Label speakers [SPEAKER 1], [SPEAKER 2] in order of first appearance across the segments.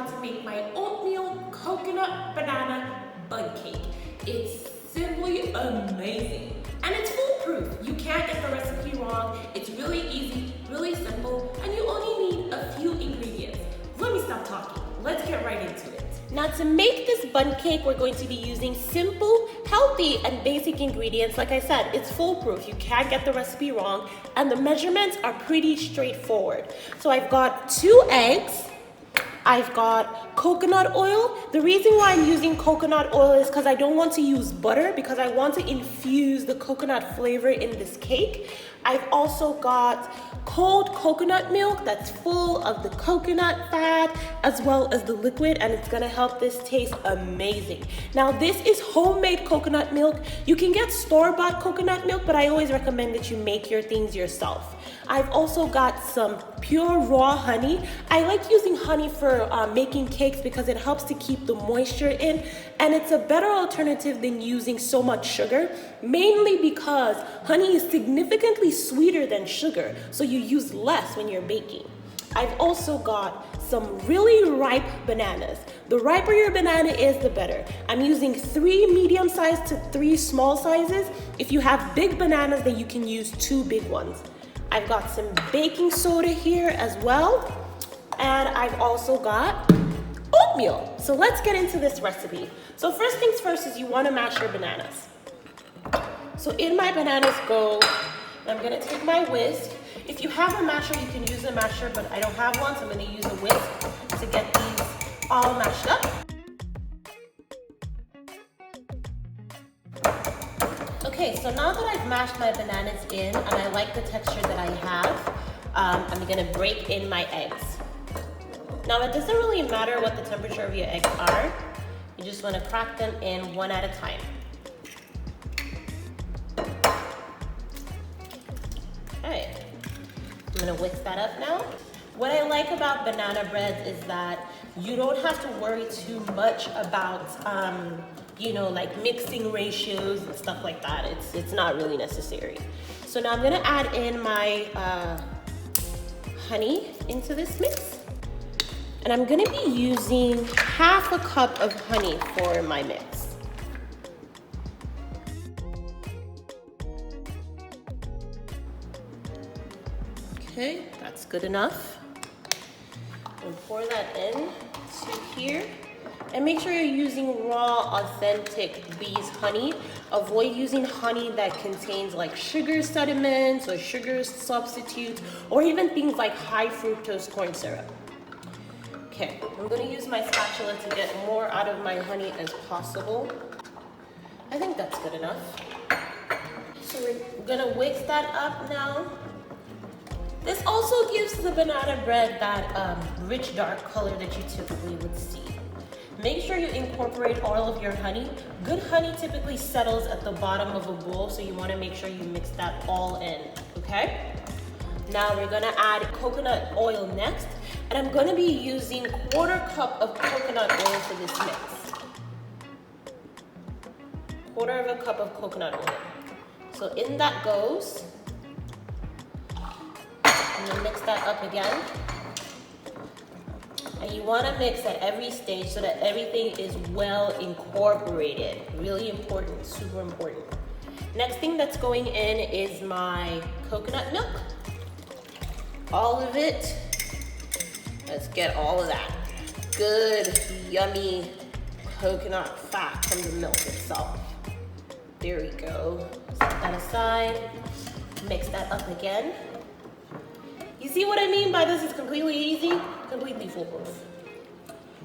[SPEAKER 1] to make my oatmeal coconut banana bun cake. It's simply amazing. And it's foolproof. You can't get the recipe wrong. It's really easy, really simple, and you only need a few ingredients. Let me stop talking. Let's get right into it. Now to make this bun cake, we're going to be using simple, healthy, and basic ingredients. Like I said, it's foolproof. You can't get the recipe wrong, and the measurements are pretty straightforward. So I've got 2 eggs. I've got coconut oil. The reason why I'm using coconut oil is because I don't want to use butter, because I want to infuse the coconut flavor in this cake. I've also got cold coconut milk that's full of the coconut fat as well as the liquid, and it's gonna help this taste amazing. Now this is homemade coconut milk. You can get store-bought coconut milk, but I always recommend that you make your things yourself. I've also got some pure raw honey. I like using honey for making cakes because it helps to keep the moisture in, and it's a better alternative than using so much sugar, mainly because honey is significantly sweeter than sugar, so you use less when you're baking. I've also got some really ripe bananas. The riper your banana is, the better. I'm using 3 medium sized to 3 small sizes. If you have big bananas, then you can use 2 big ones. I've got some baking soda here as well, and I've also got oatmeal. So let's get into this recipe. So first things first is you want to mash your bananas. So in my bananas go, I'm gonna take my whisk. If you have a masher, you can use a masher, but I don't have one, so I'm gonna use a whisk to get these all mashed up. Okay, so now that I've mashed my bananas in and I like the texture that I have, I'm gonna break in my eggs. Now it doesn't really matter what the temperature of your eggs are. You just wanna crack them in one at a time. Okay, I'm gonna whisk that up now. What I like about banana breads is that you don't have to worry too much about like mixing ratios and stuff like that. It's not really necessary. So now I'm gonna add in my honey into this mix. And I'm gonna be using half a cup of honey for my mix. Okay, that's good enough. And pour that in to here. And make sure you're using raw, authentic bees honey. Avoid using honey that contains like sugar sediments or sugar substitutes, or even things like high fructose corn syrup. Okay, I'm gonna use my spatula to get more out of my honey as possible. I think that's good enough. So we're gonna whisk that up now. This also gives the banana bread that rich dark color that you typically would see. Make sure you incorporate all of your honey. Good honey typically settles at the bottom of a bowl, so you want to make sure you mix that all in, okay? Now we're gonna add coconut oil next, and I'm gonna be using 1/4 cup of coconut oil for this mix. 1/4 cup of coconut oil. So in that goes. I'm gonna mix that up again. And you want to mix at every stage so that everything is well incorporated. Really important, super important. Next thing that's going in is my coconut milk. All of it. Let's get all of that good, yummy coconut fat from the milk itself. There we go. Set that aside. Mix that up again. You see what I mean by this is completely easy? Completely foolproof.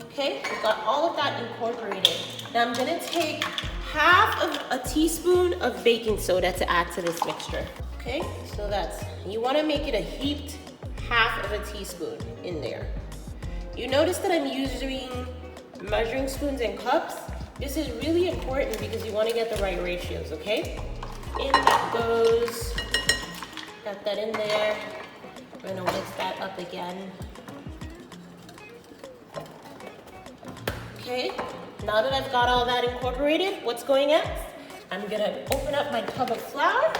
[SPEAKER 1] Okay, we've got all of that incorporated. Now I'm gonna take half of a teaspoon of baking soda to add to this mixture. Okay, so you wanna make it a heaped half of a teaspoon in there. You notice that I'm using measuring spoons and cups. This is really important because you wanna get the right ratios, okay? In that goes, got that in there. We're gonna whisk that up again. Okay, now that I've got all that incorporated, what's going next? I'm gonna open up my tub of flour,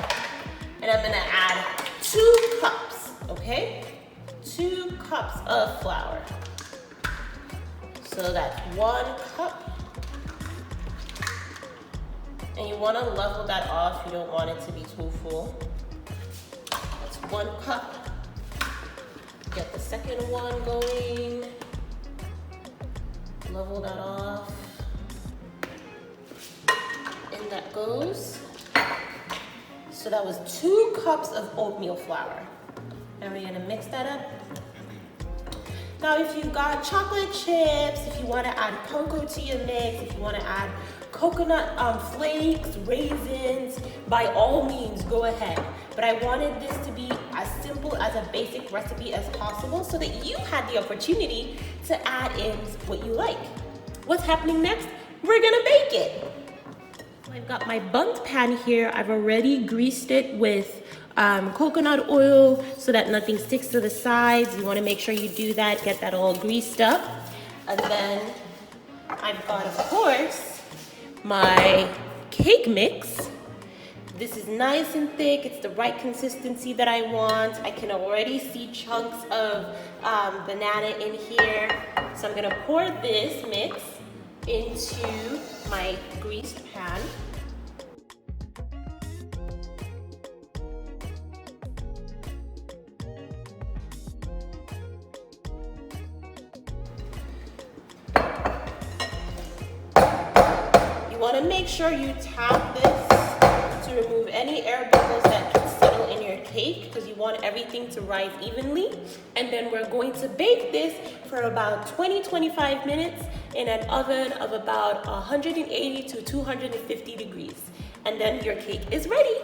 [SPEAKER 1] and I'm gonna add 2 cups, okay? 2 cups of flour. So that's 1 cup. And you want to level that off. You don't want it to be too full. That's 1 cup. Get the second one going. Level that off. And that goes. So that was 2 cups of oatmeal flour. And we're gonna mix that up. Now, if you've got chocolate chips, if you wanna add cocoa to your mix, if you wanna add coconut flakes, raisins, by all means, go ahead. But I wanted this to be as simple as a basic recipe as possible so that you had the opportunity to add in what you like. What's happening next? We're gonna bake it. I've got my Bundt pan here. I've already greased it with coconut oil so that nothing sticks to the sides. You want to make sure you do that, get that all greased up. And then I've got, of course, my cake mix. This is nice and thick. It's the right consistency that I want. I can already see chunks of banana in here. So I'm gonna pour this mix into my greased pan. You want to make sure you tap this to remove any air bubbles that can settle in your cake because you want everything to rise evenly. And then we're going to bake this for about 20-25 minutes in an oven of about 180 to 250 degrees. And then your cake is ready.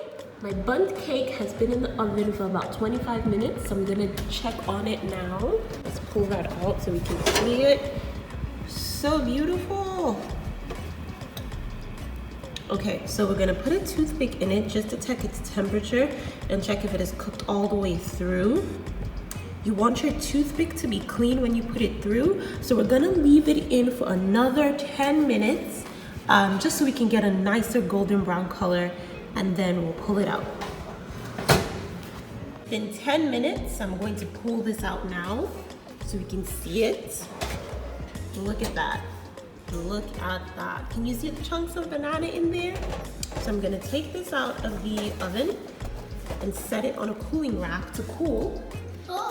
[SPEAKER 1] My Bundt cake has been in the oven for about 25 minutes, so I'm gonna check on it now. Let's pull that out so we can see it. So beautiful. Okay, so we're gonna put a toothpick in it just to check its temperature and check if it is cooked all the way through. You want your toothpick to be clean when you put it through, so we're gonna leave it in for another 10 minutes just so we can get a nicer golden brown color, and then we'll pull it out. In 10 minutes, I'm going to pull this out now so we can see it. Look at that. Look at that. Can you see the chunks of banana in there? So I'm gonna take this out of the oven and set it on a cooling rack to cool.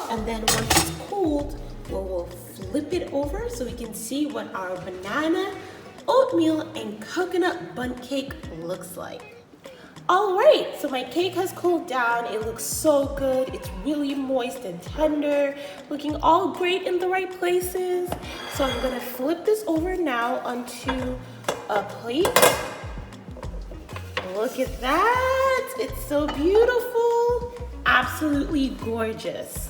[SPEAKER 1] And then once it's cooled, we'll flip it over so we can see what our banana, oatmeal, and coconut Bundt cake looks like. All right, so my cake has cooled down. It looks so good. It's really moist and tender, looking all great in the right places. So I'm gonna flip this over now onto a plate. Look at that. It's so beautiful. Absolutely gorgeous.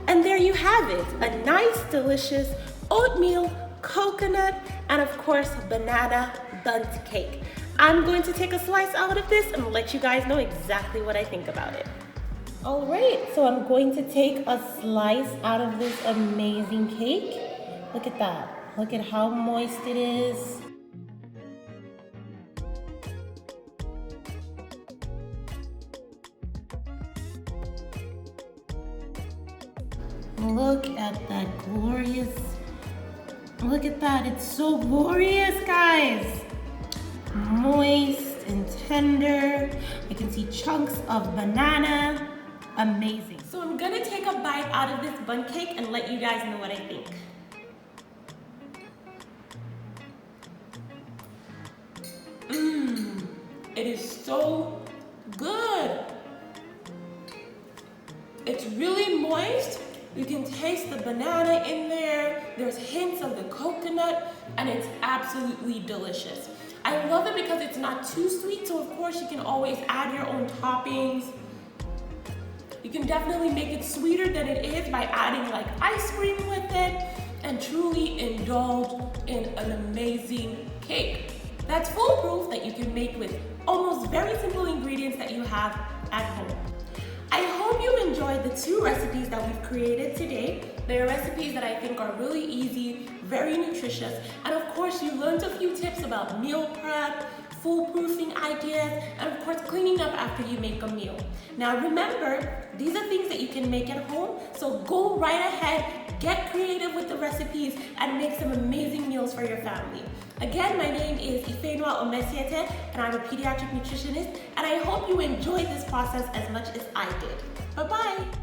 [SPEAKER 1] And there you have it, a nice, delicious oatmeal, coconut, and of course, banana Bundt cake. I'm going to take a slice out of this and let you guys know exactly what I think about it. All right, so I'm going to take a slice out of this amazing cake. Look at that. Look at how moist it is. Look at that glorious, look at that, it's so glorious, guys. Moist and tender. I can see chunks of banana. Amazing. So I'm gonna take a bite out of this Bundt cake and let you guys know what I think. It is so good. It's really moist. You can taste the banana in there. There's hints of the coconut, and it's absolutely delicious. I love it because it's not too sweet, so of course you can always add your own toppings. You can definitely make it sweeter than it is by adding like ice cream with it, and truly indulge in an amazing cake. That's foolproof that you can make with almost very simple ingredients that you have at home. I hope you enjoyed the 2 recipes that we've created today. They're recipes that I think are really easy, very nutritious, and of course you learned a few tips about meal prep, foolproofing ideas, and of course cleaning up after you make a meal. Now remember, these are things that you can make at home, so go right ahead, get creative with the recipes, and make some amazing meals for your family. Again, my name is Ifenwa Omesiete, and I'm a pediatric nutritionist, and I hope you enjoyed this process as much as I did. Bye-bye.